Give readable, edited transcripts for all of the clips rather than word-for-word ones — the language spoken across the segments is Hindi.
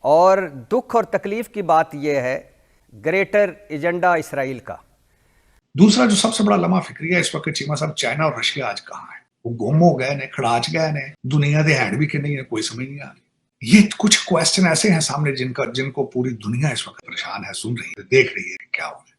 और दुख और तकलीफ की बात यह है ग्रेटर एजेंडा इसराइल का। दूसरा जो सबसे बड़ा लम्हा फिक्रिया इस वक्त चीमा साहब, चाइना और रशिया आज कहाँ है? वो गुम हो गए ने, खड़ाच गए ने, दुनिया दे हैंड भी कि नहीं है, कोई समझ नहीं आ रही। ये कुछ क्वेश्चन ऐसे हैं सामने जिनको पूरी दुनिया इस वक्त परेशान है, सुन रही है, देख रही है कि क्या हो रहा है।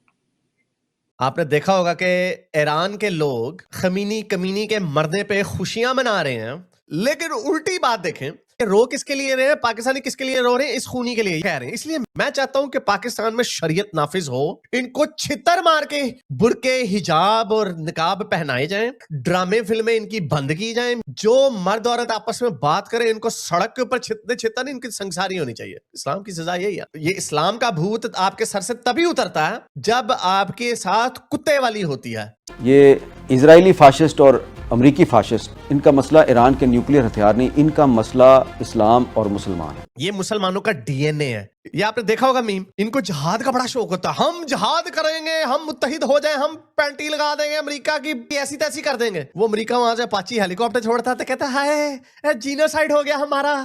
आपने देखा होगा कि ईरान के लोग खमीनी कमीनी के मरने पे खुशियां मना रहे हैं, लेकिन उल्टी बात देखें, रो किसके लिए रहे हैं, पाकिस्तानी किसके लिए रो रहे हैं, इस खूनी के लिए कह रहे हैं। इसलिए मैं चाहता हूं कि पाकिस्तान में शरीयत नाफिज हो, इनको छितर मार के बुरके हिजाब और निकाब पहनाए जाएं, ड्रामे फिल्में इनकी बंद की जाएं, जो मर्द औरत आपस में बात करें इनको सड़क के ऊपर छितर नहीं, इनकी संसारी होनी चाहिए। इस्लाम की सजा यही है। ये इस्लाम का भूत आपके सर से तभी उतरता है जब आपके साथ कुत्ते वाली होती है। ये इजरायली फाशिस्ट और अमरीकी फाशिस्ट, इनका मसला ईरान के न्यूक्लियर हथियार नहीं, इनका मसला इस्लाम और मुसलमान है। ये मुसलमानों का डीएनए है। ये आपने देखा होगा मीम, इनको जहाद का बड़ा शौक होता है, हम जहाद करेंगे, हम मुत्तहिद हो जाएं, हम पैंटी लगा देंगे अमेरिका की, ऐसी तैसी कर देंगे। वो अमेरिका वहां से अपाची हेलीकॉप्टर छोड़ता है तो कहता है जीनोसाइड हो गया हमारा,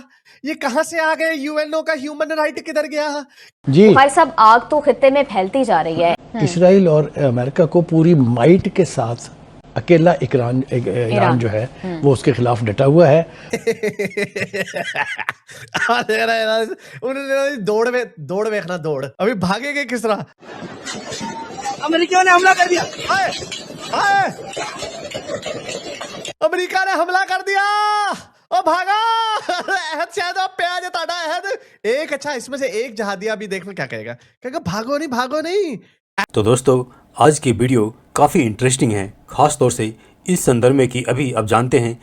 ये कहां से आ गए, यूएनओ का ह्यूमन राइट किधर गया जी। भाई साहब, आग तो खित्ते में फैलती जा रही है। इसराइल और अमेरिका को पूरी माइट के साथ अकेला ईरान जो है वो उसके खिलाफ डटा हुआ है। उन्होंने दौड़ देखना, दौड़ अभी भागेंगे किस तरह। अमेरिका ने हमला कर दिया, अमेरिका ने हमला कर दिया, ओ भागा। अहद शायद आप प्याज ताड़ा अहद एक, अच्छा इसमें से एक जहादिया भी देखना क्या कहेगा भागो नहीं। तो दोस्तों, आज की वीडियो काफ़ी इंटरेस्टिंग है, ख़ास तौर से इस संदर्भ में कि अभी आप जानते हैं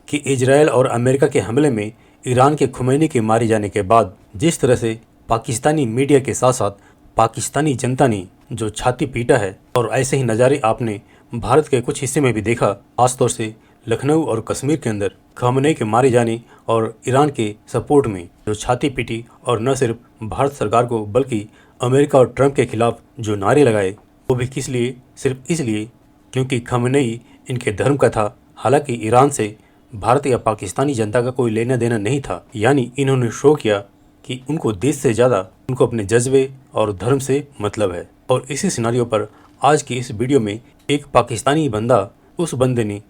कि इजराइल और अमेरिका के हमले में ईरान के खुमैनी के मारे जाने के बाद जिस तरह से पाकिस्तानी मीडिया के साथ साथ पाकिस्तानी जनता ने जो छाती पीटा है, और ऐसे ही नज़ारे आपने भारत के कुछ हिस्से में भी देखा, खास तौर से लखनऊ और कश्मीर के अंदर खमेनी के मारे जाने और ईरान के सपोर्ट में जो छाती पीटी, और न सिर्फ भारत सरकार को बल्कि अमेरिका और ट्रंप के खिलाफ जो नारे लगाए, वो भी किस लिए? सिर्फ इसलिए क्योंकि खमेनी इनके धर्म का था। हालांकि ईरान से भारत या पाकिस्तानी जनता का कोई लेना देना नहीं था। यानी इन्होंने शो किया कि उनको देश से ज़्यादा उनको अपने जज्बे और धर्म से मतलब है। और इसी सिनारियों पर आज की इस वीडियो में एक पाकिस्तानी बंदा, उस बंदे ने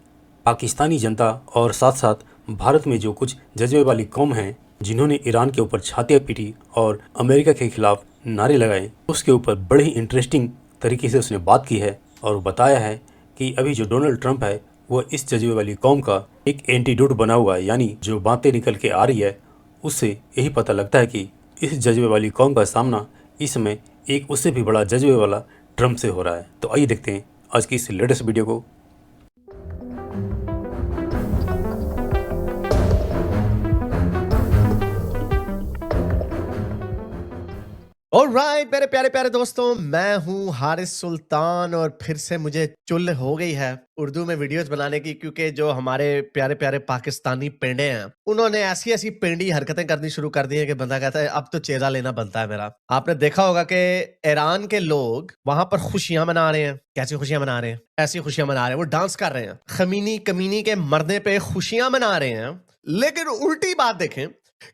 पाकिस्तानी जनता और साथ साथ भारत में जो कुछ जज्बे वाली कौम हैं जिन्होंने ईरान के ऊपर छातियाँ पीटी और अमेरिका के खिलाफ नारे लगाए, उसके ऊपर बड़े ही इंटरेस्टिंग तरीके से उसने बात की है और बताया है कि अभी जो डोनाल्ड ट्रंप है वो इस जज्बे वाली कौम का एक एंटीडोट बना हुआ है। यानी जो बातें निकल के आ रही है उससे यही पता लगता है कि इस जज्बे वाली कौम का सामना इस समय एक उससे भी बड़ा जज्बे वाला ट्रंप से हो रहा है। तो आइए देखते हैं आज की इस लेटेस्ट वीडियो को। ऑलराइट मेरे प्यारे प्यारे दोस्तों, मैं हूं हारिस सुल्तान और फिर से मुझे चुल हो गई है उर्दू में वीडियोस बनाने की, क्योंकि जो हमारे प्यारे प्यारे पाकिस्तानी पेंडे हैं उन्होंने ऐसी ऐसी पेंडी हरकतें करनी शुरू कर दी है कि बंदा कहता है अब तो चेहरा लेना बनता है मेरा। आपने देखा होगा कि ईरान के लोग वहां पर खुशियां मना रहे हैं। कैसी खुशियां मना रहे हैं? ऐसी खुशियां मना रहे हैं, वो डांस कर रहे हैं, खमीनी कमीनी के मरने पे खुशियां मना रहे हैं। लेकिन उल्टी बात देखें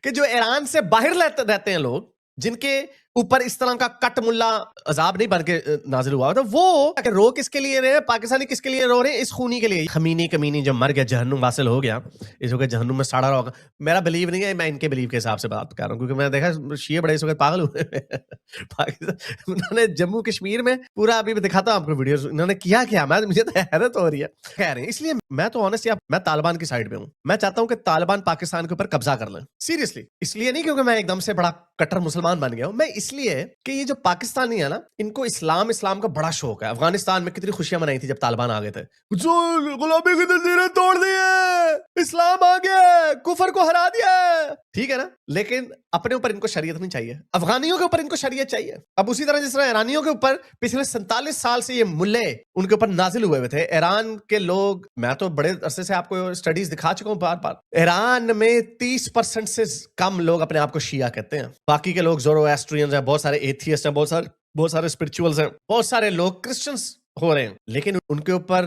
कि जो ईरान से बाहर रहते हैं लोग, जिनके ऊपर इस तरह का कट मुल्ला अजाब नहीं बन के नाजिल हुआ, तो वो रो किसके लिए रहे हैं, पाकिस्तानी किसके लिए रो रहे हैं, इस खूनी के लिए। खमीनी कमीनी जब मर गया, जहन्नुम वासिल हो गया, इस वक्त जहन्नुम में सड़ा रहा होगा। मेरा बिलीव नहीं है, मैं इनके बिलीव के हिसाब से बात कर रहा हूँ, क्योंकि मैंने देखा शिये बड़े इस वक्त पागल हुए पाकिस्तान उन्होंने जम्मू कश्मीर में पूरा, अभी दिखाता हूँ आपको वीडियो, इन्होंने किया क्या, मुझे तो हैरत हो रही है। कह रहे हैं, इसलिए मैं तो ऑनेस्टली मैं तालिबान की साइड पे हूँ। मैं चाहता हूँ कि तालिबान पाकिस्तान के ऊपर कब्जा कर लें, सीरियसली। इसलिए नहीं क्योंकि मैं एकदम से बड़ा कट्टर मुसलमान बन गया हूँ, मैं इसलिए कि ये जो पाकिस्तानी है ना, इनको इस्लाम का बड़ा शौक है। अफगानिस्तान में कितनी खुशियां मनाई थी जब तालिबान आ गए थे, गुलामी की जंजीरें तोड़ दी है, इस्लाम आ गया, कुफर को हरा दिया, ठीक है ना। लेकिन अपने ऊपर इनको शरीयत नहीं चाहिए, अफगानियों के ऊपर इनको शरीयत चाहिए। अब उसी तरह जिस तरह ईरानियों के ऊपर पिछले 47 साल से ये मुल्ले उनके ऊपर नाजिल हुए थे। ईरान के लोग, मैं तो बड़े अरसे से आपको स्टडीज दिखा चुका हूं बार बार, ईरान में 30% से कम लोग अपने आप को शिया कहते हैं। बाकी के लोग ज़ोरोएस्ट्रियंस हैं, बहुत सारे एथियस्ट हैं, बहुत सारे स्पिरिचुअल्स हैं, बहुत सारे लोग क्रिश्चियंस हो रहे हैं, लेकिन उनके ऊपर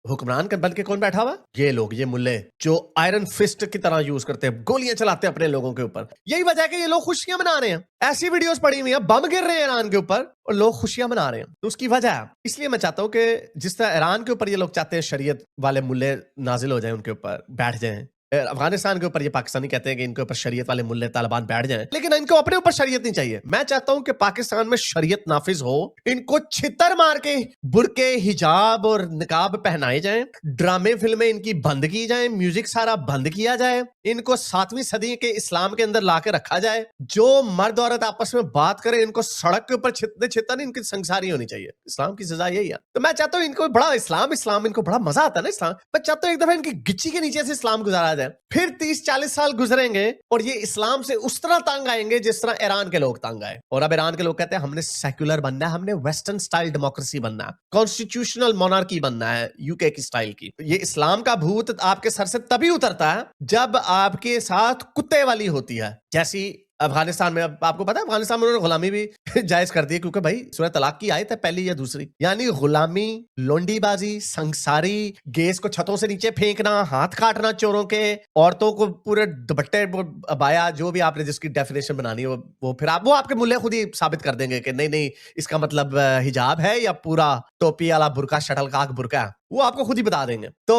हुक्मरान बन के कौन बैठा हुआ? ये लोग, ये मुल्ले जो आयरन फिस्ट की तरह यूज करते हैं, गोलियां चलाते हैं अपने लोगों के ऊपर। यही वजह है कि ये लोग खुशियां मना रहे हैं। ऐसी वीडियोस पड़ी हुई हैं, बम गिर रहे हैं ईरान के ऊपर और लोग खुशियां मना रहे हैं, तो उसकी वजह है। इसलिए मैं चाहता हूं कि जिस तरह ईरान के ऊपर ये लोग चाहते हैं शरीयत वाले मुल्ले नाजिल हो जाए, उनके ऊपर बैठ जाएं, अफगानिस्तान के ऊपर ये पाकिस्तानी कहते हैं कि इनके ऊपर शरीयत वाले मुल्ले तालिबान बैठ जाएं, लेकिन इनको अपने ऊपर शरीयत नहीं चाहिए। मैं चाहता हूं कि पाकिस्तान में शरीयत नाफिज हो, इनको छितर मार के बुरके, हिजाब और निकाब पहनाए जाएं, ड्रामे फिल्में इनकी बंद की जाएं, म्यूजिक सारा बंद किया जाए, इनको 7वीं सदी के इस्लाम के अंदर लाके रखा जाए। जो मर्द औरत आपस में बात करे, इनको सड़क के ऊपर छितर नहीं, इनकी संसारी होनी चाहिए। इस्लाम की सजा यही है। तो मैं चाहता हूं इनको बड़ा इस्लाम इनको बड़ा मजा आता है ना इस्लाम। मैं चाहता हूं एक दफा इनकी गिच्ची के नीचे से इस्लाम गुजारा जाए, फिर 30-40 साल गुजरेंगे और ये इस्लाम से उस तरह तंग आएंगे जिस तरह ईरान के लोग तंग आए। और अब ईरान के लोग कहते हैं हमने सेक्युलर बनना है, हमने वेस्टर्न स्टाइल डेमोक्रेसी बनना है, कॉन्स्टिट्यूशनल मोनार्की बनना है, यूके की स्टाइल की। ये इस्लाम का भूत आपके सर से तभी उतरता है जब आपके साथ कुत्ते वाली होती है। जैसी अफगानिस्तान में, आपको पता है अफगानिस्तान में उन्होंने गुलामी भी जायज कर दी, क्योंकि भाई सूरह तलाक की आयत है पहली या दूसरी, यानी गुलामी, लोंडीबाजी, संसारी, गैस को छतों से नीचे फेंकना, हाथ काटना चोरों के, औरतों को पूरे दुपट्टे अबाया, जो भी आपने जिसकी डेफिनेशन बनानी है वो फिर वो आपके मुल्ले खुद ही साबित कर देंगे कि नहीं इसका मतलब हिजाब है या पूरा टोपी वाला बुरका, शटलकॉक बुरका है, वो आपको खुद ही बता देंगे। तो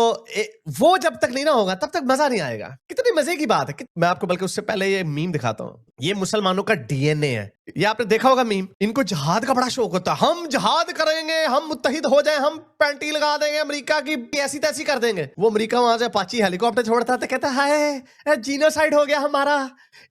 वो जब तक नहीं ना होगा तब तक मजा नहीं आएगा। कितनी मजे की बात है। मैं आपको बल्कि उससे पहले ये मीम दिखाता हूँ। ये मुसलमानों का डीएनए है। ये आपने देखा होगा मीम, इनको जहाद का बड़ा शौक होता है। हम जहाद करेंगे, हम मुत्तहिद हो जाए, हम पैंटी लगा देंगे अमेरिका की, ऐसी तैसी कर देंगे। वो अमेरिका वहां से अपाची हेलीकॉप्टर छोड़ता था, कहता है जीनोसाइड हो गया हमारा,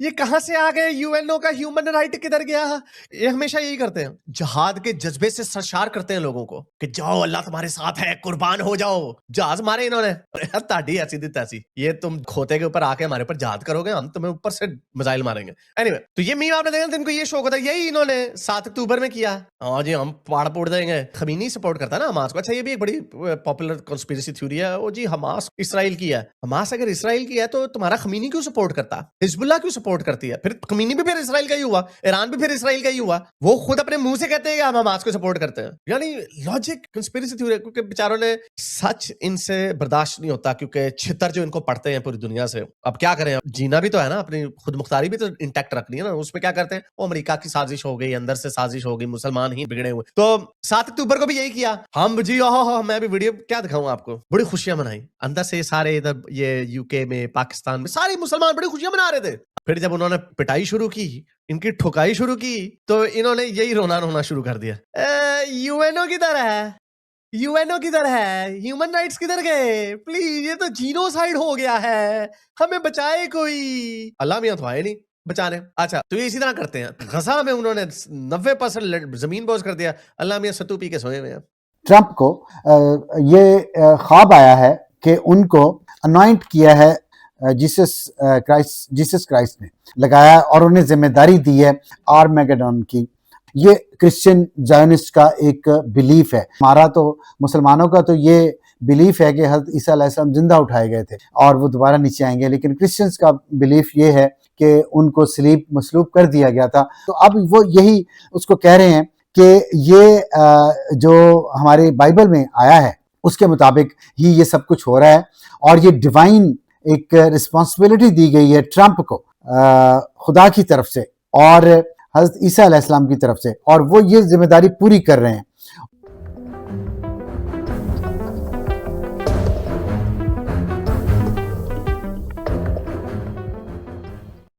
ये कहां से आ गए, यूएनओ का ह्यूमन राइट किधर गया। ये हमेशा यही करते हैं, जहाद के जज्बे से सरशार करते हैं लोगों को कि जाओ अल्लाह तुम्हारे साथ है, कुर्बान हो जाओ। जहाज मारे इन्होंने, ताड़ी ऐसी दी तैसी, ये तुम खोते के ऊपर आके हमारे ऊपर जहाद करोगे, हम तुम्हें ऊपर से मिसाइल मारेंगे। एनीवे, तो ये मीम आपने देखा, इनको ये शौक होता है। यही इन्होंने 7 अक्टूबर में किया, हाँ जी हम पाड़ पोड़ देंगे। खमीनी सपोर्ट करता है ना हमास को। अच्छा, ये भी एक बड़ी पॉपुलर कॉन्स्पिरेसी थ्योरी है, वो जी हमास इसराइल की है। हमास अगर इसराइल की है तो तुम्हारा खमीनी क्यों सपोर्ट करता, हिजबुल्लाह क्यों सपोर्ट करती है? फिर खमीनी भी फिर इसराइल का ही हुआ, ईरान भी फिर इसराइल का ही हुआ। वो खुद अपने मुंह से कहते हैं कि हम हमास को सपोर्ट करते हैं। यानी लॉजिक कंस्पिरेसी थ्योरी, क्योंकि बेचारों ने सच इनसे बर्दाश्त नहीं होता, क्योंकि छितर जो इनको पड़ते हैं पूरी दुनिया से। अब क्या करें, अब जीना भी तो है ना, अपनी खुद मुख्तारी भी तो इंटैक्ट रखनी है ना। उसमें क्या करते हैं, वो अमेरिका की साजिश हो गई, अंदर से साजिश हो गई, मुसलमान ही बिगड़े हुए। तो 7 अक्टूबर को भी यही किया हम जी। ओहो, मैं भी वीडियो क्या दिखाऊं आपको, बड़ी खुशियां मनाई अंदर से। सारे इधर ये यूके में, पाकिस्तान में सारे मुसलमान बड़ी खुशियां मना रहे थे। फिर जब उन्होंने पिटाई शुरू की, इनकी ठुकाई शुरू की, तो इन्होंने यही रोना शुरू कर दिया। यूएनओ किधर है, यूएनओ किधर है, ह्यूमन राइट्स किधर गए, प्लीज ये तो जीनोसाइड हो गया है, हमें बचाए कोई। अल्लाह मियां तो आए नहीं बचाने। अच्छा, तो ये इसी तरह करते हैं। गजा में उन्होंने 90% जमीन बोझ कर दिया, अल्लाह मियां सत्तू पी के सोए हुए हैं। ट्रंप को ये ख्वाब आया है कि उनको अनॉइंट किया है जीसस क्राइस्ट ने लगाया, और उन्हें जिम्मेदारी दी है आर्मेगेडोन की। ये क्रिश्चियन जायनिस्ट का एक बिलीफ है। हमारा तो मुसलमानों का तो ये बिलीफ है कि हज़रत ईसा अलैहिस्सलाम जिंदा उठाए गए थे और वो दोबारा नीचे आएंगे, लेकिन क्रिश्चियंस का बिलीफ ये है कि उनको मसलूब कर दिया गया था। तो अब वो यही उसको कह रहे हैं कि ये जो हमारे बाइबल में आया है उसके मुताबिक ही ये सब कुछ हो रहा है, और ये डिवाइन एक रिस्पॉन्सिबिलिटी दी गई है ट्रंप को खुदा की तरफ से और हज़रत ईसा अलैहिस्सलाम की तरफ से, और वो ये जिम्मेदारी पूरी कर रहे हैं।